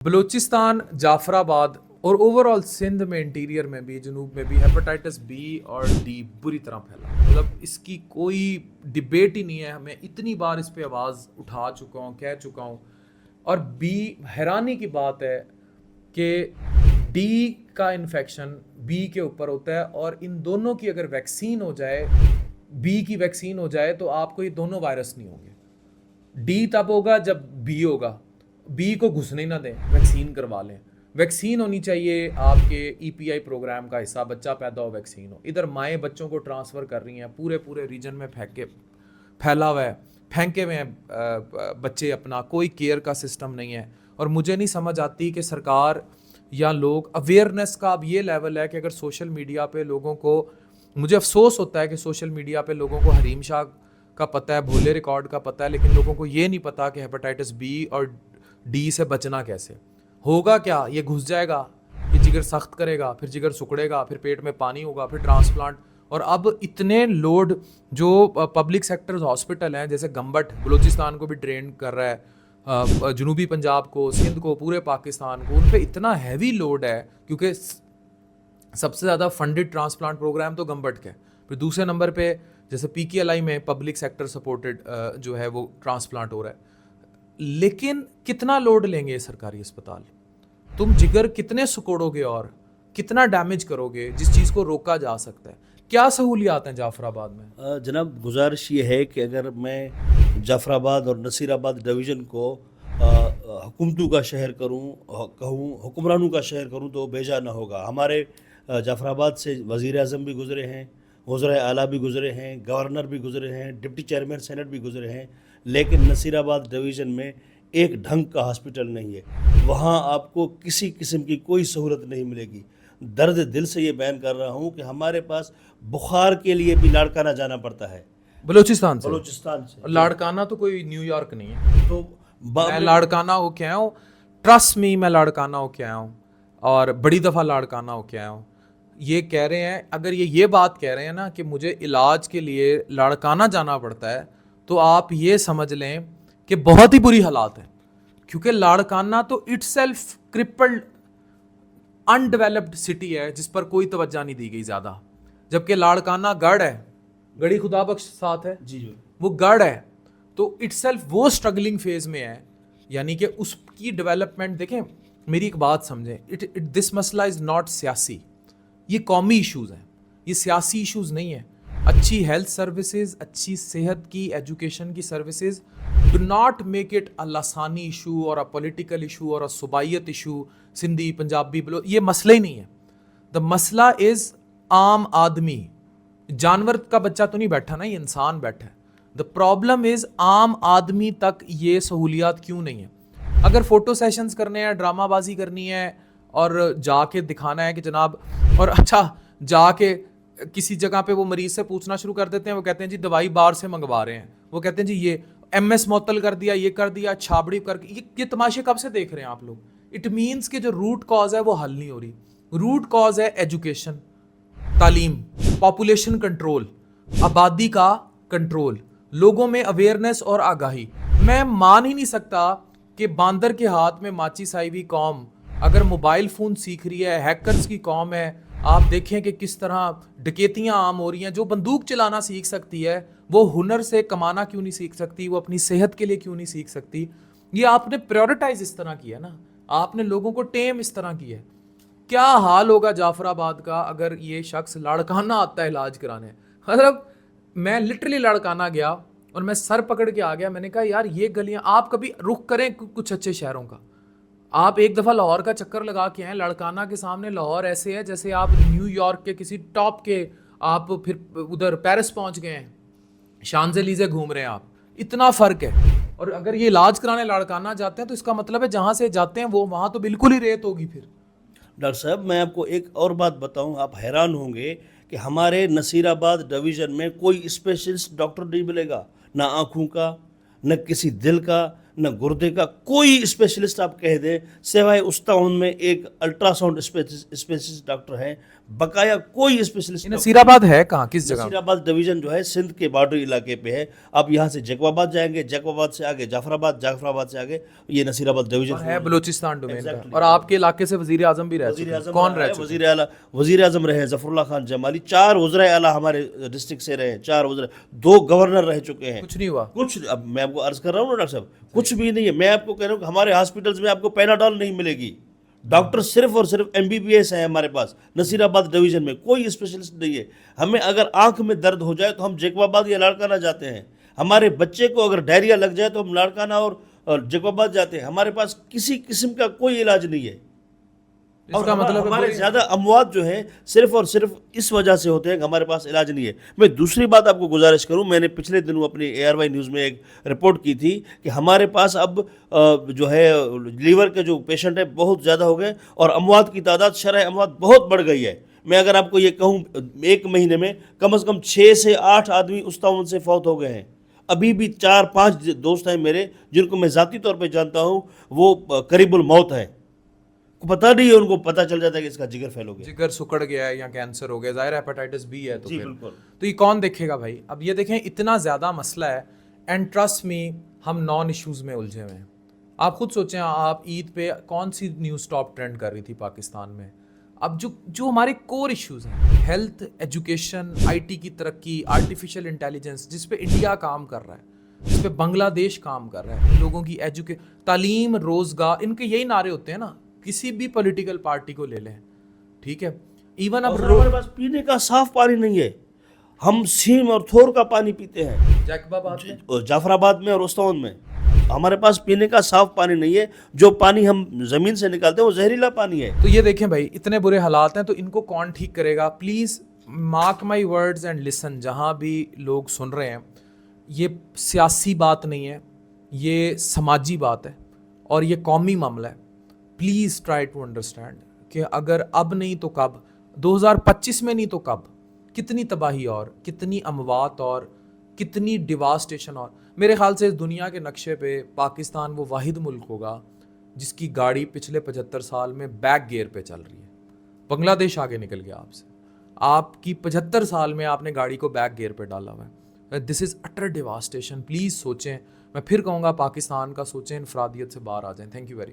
बलूचिस्तान, जाफराबाद और ओवरऑल सिंध में, इंटीरियर में भी, जनूब में भी हेपेटाइटिस बी और डी बुरी तरह फैला। मतलब इसकी कोई डिबेट ही नहीं है। मैं इतनी बार इस पे आवाज़ उठा चुका हूँ, कह चुका हूँ। और बी, हैरानी की बात है कि डी का इन्फेक्शन बी के ऊपर होता है, और इन दोनों की अगर वैक्सीन हो जाए, बी की वैक्सीन हो जाए, तो आपको ये दोनों वायरस नहीं होंगे। डी तब होगा जब बी होगा। बी को घुसने ना दें, वैक्सीन करवा लें। वैक्सीन होनी चाहिए आपके ईपीआई प्रोग्राम का हिस्सा, बच्चा पैदा हो वैक्सीन हो। इधर माएँ बच्चों को ट्रांसफ़र कर रही हैं, पूरे पूरे रीजन में फैला हुआ है, फेंके हुए हैं बच्चे, अपना कोई केयर का सिस्टम नहीं है। और मुझे नहीं समझ आती कि सरकार या लोग, अवेयरनेस का अब ये लेवल है कि अगर सोशल मीडिया पे लोगों को, मुझे अफसोस होता है कि सोशल मीडिया पे लोगों को हरीम शाह का पता है, भोले रिकॉर्ड का पता है, लेकिन लोगों को ये नहीं पता कि हेपेटाइटिस बी और डी से बचना कैसे। होगा क्या, ये घुस जाएगा, ये जिगर सख्त करेगा, फिर जिगर सुकड़ेगा, फिर पेट में पानी होगा, फिर ट्रांसप्लांट। और अब इतने लोड जो पब्लिक सेक्टर हॉस्पिटल हैं, जैसे गंबट बलूचिस्तान को भी ट्रेन कर रहा है, जनूबी पंजाब को, सिंध को, पूरे पाकिस्तान को, उन पे इतना हैवी लोड है, क्योंकि सबसे ज़्यादा फंडेड ट्रांसप्लांट प्रोग्राम तो गंबट के। फिर दूसरे नंबर पे जैसे पीकेएलआई में पब्लिक सेक्टर सपोर्टेड जो है वो ट्रांसप्लांट हो रहा है। लेकिन कितना लोड लेंगे ये सरकारी अस्पताल? तुम जिगर कितने सुकोड़ोगे और कितना डैमेज करोगे जिस चीज़ को रोका जा सकता है? क्या सहूलियात हैं जाफराबाद में? जनाब, गुजारिश ये है कि अगर मैं जाफराबाद और नसीराबाद डिवीज़न को हुकूमतों का शहर कहूँ, हुक्मरानों का शहर करूँ तो बेजा ना होगा। हमारे जाफराबाद से वज़ीर आज़म भी गुज़रे हैं, वज़ीर आला भी गुज़रे हैं, गवर्नर भी गुज़रे हैं, डिप्टी चेयरमैन सेनेट भी गुज़रे हैं, लेकिन नसीराबाद डिवीज़न में एक ढंग का हॉस्पिटल नहीं है। वहाँ आपको किसी किस्म की कोई सहूलत नहीं मिलेगी। दर्द दिल से ये बयान कर रहा हूँ कि हमारे पास बुखार के लिए भी लाड़काना जाना पड़ता है, बलूचिस्तान से। बलूचिस्तान लाड़काना तो कोई न्यूयॉर्क नहीं है। तो मैं लाड़काना हो के आया हूँ, ट्रस्ट मी, मैं लाड़काना हो के आया हूँ, और बड़ी दफ़ा लाड़काना हो के आया हूँ। ये कह रहे हैं, अगर ये बात कह रहे हैं ना कि मुझे इलाज के लिए लाड़काना जाना पड़ता है, तो आप ये समझ लें कि बहुत ही बुरी हालात है। क्योंकि लाड़काना तो इटसेल्फ क्रिपल्ड, अनडेवलप्ड सिटी है जिस पर कोई तवज्जो नहीं दी गई ज़्यादा। जबकि लाड़काना गढ़ है, गढ़ी खुदा बख्श साथ है जी, वो गढ़ है, तो इटसेल्फ वो स्ट्रगलिंग फेज में है। यानी कि उसकी डेवलपमेंट देखें। मेरी एक बात समझें, दिस मसला इज़ नॉट सियासी, ये कौमी इश्यूज़ हैं, ये सियासी इश्यूज़ नहीं है। अच्छी हेल्थ सर्विसेज, अच्छी सेहत की, एजुकेशन की services, do not make it a लसानी इशू और अ पॉलिटिकल इशू और अ सुबाइयत इशू, सिंधी, पंजाबी, ये मसला ही नहीं है। द मसला इज़ आम आदमी, जानवर का बच्चा तो नहीं बैठा ना, ये इंसान बैठा है। द प्रॉब्लम इज़ आम आदमी तक ये सहूलियात क्यों नहीं है? अगर फ़ोटो सेशंस करने हैं, ड्रामाबाजी करनी है और जाके दिखाना है कि जनाब, और अच्छा जाके किसी जगह पे वो मरीज से पूछना शुरू कर देते हैं, वो कहते हैं जी दवाई बाहर से मंगवा रहे हैं, वो कहते हैं जी ये एमएस मुअत्तल कर दिया, ये कर दिया, छाबड़ी कर, ये तमाशे कब से देख रहे हैं आप लोग? इट मीन्स कि जो रूट कॉज है वो हल नहीं हो रही। रूट कॉज है एजुकेशन, तालीम, पॉपुलेशन कंट्रोल, आबादी का कंट्रोल, लोगों में अवेयरनेस और आगाही। मैं मान ही नहीं सकता कि बांदर के हाथ में माचिस आई हुई कौम अगर मोबाइल फ़ोन सीख रही है, हैकर्स की कौम है। आप देखें कि किस तरह डकैतियाँ आम हो रही हैं। जो बंदूक चलाना सीख सकती है, वो हुनर से कमाना क्यों नहीं सीख सकती? वो अपनी सेहत के लिए क्यों नहीं सीख सकती? ये आपने प्रायोरिटाइज इस तरह किया ना, आपने लोगों को टेम इस तरह किया है। क्या हाल होगा जाफराबाद का अगर ये शख्स लाड़काना आता है इलाज कराने? मतलब मैं लिटरली लाड़काना गया और मैं सर पकड़ के आ गया। मैंने कहा यार ये गलियां, आप कभी रुख करें कुछ अच्छे शहरों का। आप एक दफ़ा लाहौर का चक्कर लगा के आए, लाड़काना के सामने लाहौर ऐसे है जैसे आप न्यूयॉर्क के किसी टॉप के, आप फिर उधर पेरिस पहुंच गए हैं, शांज़ेलीज़े घूम रहे हैं आप, इतना फ़र्क है। और अगर ये इलाज कराने लाड़काना जाते हैं तो इसका मतलब है जहाँ से जाते हैं वो वहाँ तो बिल्कुल ही रेत होगी। फिर डॉक्टर साहब, मैं आपको एक और बात बताऊं, आप हैरान होंगे कि हमारे नसीराबाद डिवीज़न में कोई स्पेशलिस्ट डॉक्टर नहीं मिलेगा, ना आँखों का, न किसी दिल का, न गुर्दे का, कोई स्पेशलिस्ट आप कह दें, सिवाय उस्ताउन में एक अल्ट्रासाउंड स्पेशलिस्ट डॉक्टर हैं, बकाया कोई स्पेशलिस्ट नसीराबाद है कहाँ, किस जगह? नसीराबाद डिवीजन जो है सिंध के बॉर्डर इलाके पे है। आप यहाँ से जैकबाबाद जाएंगे, जैकबाबाद से आगे जाफराबाद, जाफराबाद से आगे ये नसीराबाद डिवीजन है बलूचिस्तान डोमेन का। Exactly. और आपके इलाके से वजीर आजम भी रह चुके हैं। कौन रह चुके हैं? वजीर आजम रहे जफरुल्लाह खान जमाली, 4 वज़राए आला हमारे डिस्ट्रिक्ट से रहे, 4 वज़रा, 2 गवर्नर रह चुके हैं। कुछ नहीं हुआ। कुछ, अब मैं आपको अर्ज कर रहा हूँ ना डॉक्टर साहब, कुछ भी नहीं है। मैं आपको कह रहा हूँ कि हमारे हॉस्पिटल्स में आपको पैनाडॉल नहीं मिलेगी। डॉक्टर सिर्फ और सिर्फ MBBS है हमारे पास नसीराबाद डिवीजन में, कोई स्पेशलिस्ट नहीं है। हमें अगर आंख में दर्द हो जाए तो हम जैकबाबाद या लाड़काना जाते हैं। हमारे बच्चे को अगर डायरिया लग जाए तो हम लाड़काना और जैकबाबाद जाते हैं। हमारे पास किसी किस्म का कोई इलाज नहीं है। और इसका मतलब हमारे ज़्यादा अमवात जो हैं सिर्फ और सिर्फ इस वजह से होते हैं कि हमारे पास इलाज नहीं है। मैं दूसरी बात आपको गुजारिश करूं, मैंने पिछले दिनों अपनी ARY न्यूज़ में एक रिपोर्ट की थी कि हमारे पास अब जो है लीवर के जो पेशेंट हैं बहुत ज़्यादा हो गए और अमवात की तादाद, शरह अमवात बहुत बढ़ गई है। मैं अगर आपको ये कहूँ, 1 महीने में कम से कम 6 से 8 आदमी उस ताउन से फौत हो गए हैं। अभी भी 4-5 दोस्त हैं मेरे जिनको मैं ज़ाती तौर पे जानता हूँ, वो करीबुल मौत है, पता नहीं है, उनको पता चल जाता है कि इसका जिगर फेल हो गया, जिगर सुकड़ गया है या कैंसर हो गया, जाहिर है हेपेटाइटिस बी है तो जी फिर बिल्कुल। तो ये कौन देखेगा भाई? अब ये देखें, इतना ज़्यादा मसला है एंड ट्रस्ट मी हम नॉन इश्यूज़ में उलझे हुए हैं। आप खुद सोचें, आप ईद पे कौन सी न्यूज़ टॉप ट्रेंड कर रही थी पाकिस्तान में? अब जो हमारे कोर इश्यूज़ हैं, हेल्थ, एजुकेशन, IT की तरक्की, आर्टिफिशियल इंटेलिजेंस, जिस पे इंडिया काम कर रहा है, जिस पे बांग्लादेश काम कर रहा है, लोगों की तालीम, रोज़गार, इनके यही नारे होते हैं ना। किसी भी पॉलिटिकल पार्टी को ले लें, ठीक है, इवन अब हमारे पास पीने का साफ पानी नहीं है। हम सीम और थोर का पानी पीते हैं जैकबाबाद में, जाफराबाद में और उस्तान में। हमारे पास पीने का साफ पानी नहीं है। जो पानी हम ज़मीन से निकालते हैं वो जहरीला पानी है। तो ये देखें भाई, इतने बुरे हालात हैं तो इनको कौन ठीक करेगा? Please mark my words and listen. जहाँ भी लोग सुन रहे हैं, ये सियासी बात नहीं है, ये समाजी बात है और ये कौमी मामला है। प्लीज़ ट्राई टू अंडरस्टैंड कि अगर अब नहीं तो कब, 2025 में नहीं तो कब, कितनी तबाही और कितनी अमवात और कितनी डिवास्टेशन। और मेरे ख्याल से इस दुनिया के नक्शे पे पाकिस्तान वो वाहिद मुल्क होगा जिसकी गाड़ी पिछले 75 साल में बैक गियर पे चल रही है। बांग्लादेश आगे निकल गया आपसे, आपकी 75 साल में आपने गाड़ी को बैक गियर पे डाला हुआ है। This is utter devastation. Please सोचें, मैं फिर कहूँगा पाकिस्तान का सोचें, इनफरादियत से बाहर आ जाएं। Thank you very much.